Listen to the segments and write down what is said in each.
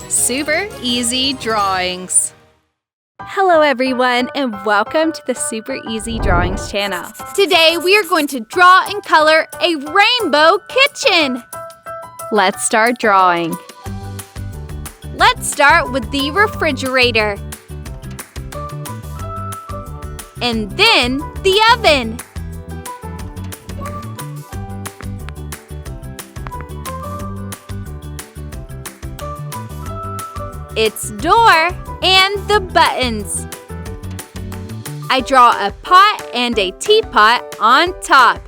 Super Easy Drawings. Hello everyone and welcome to the Super Easy Drawings channel. Today we are going to draw and color a rainbow kitchen. Let's start drawing. Let's start with the refrigerator. And then the oven. Its door and the buttons. I draw a pot and a teapot on top.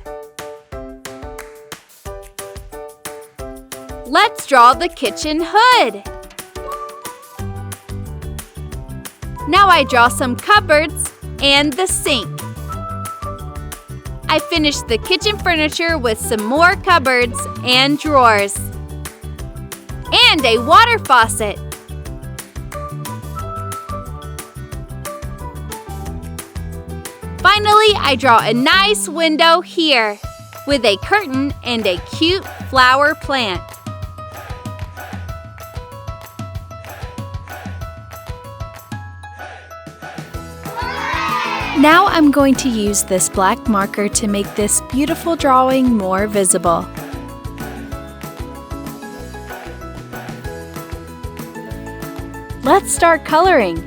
Let's draw the kitchen hood. Now I draw some cupboards and the sink. I finish the kitchen furniture with some more cupboards and drawers. And a water faucet. Finally, I draw a nice window here with a curtain and a cute flower plant. Now I'm going to use this black marker to make this beautiful drawing more visible. Let's start coloring.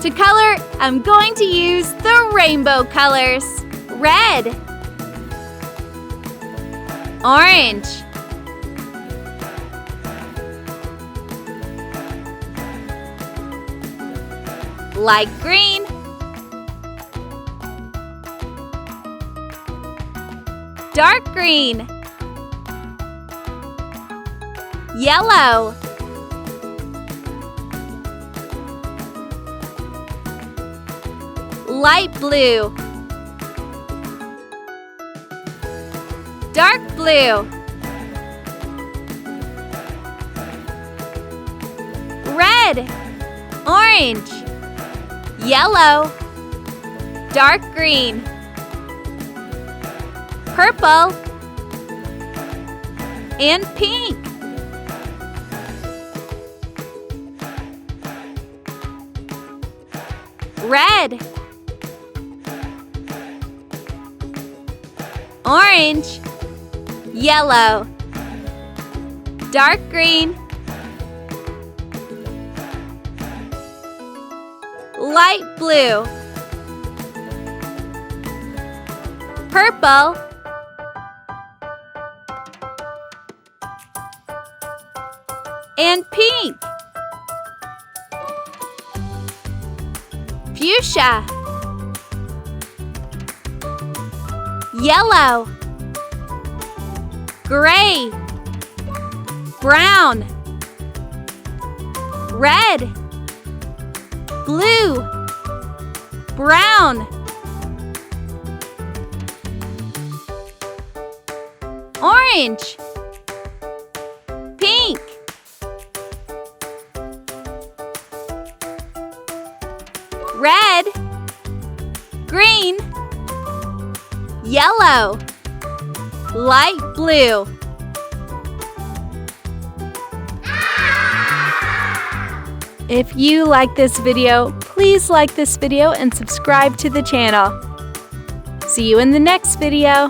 To color, I'm going to use the rainbow colors. Red, orange, light green, dark green, yellow, light blue, dark blue, red, orange, yellow, dark green, purple, and pink. Red, orange, yellow, dark green, light blue, purple, and pink. Fuchsia, yellow, gray, brown, red, blue, brown, orange, pink, red, green, yellow, light blue. If you like this video, please like this video and subscribe to the channel. See you in the next video.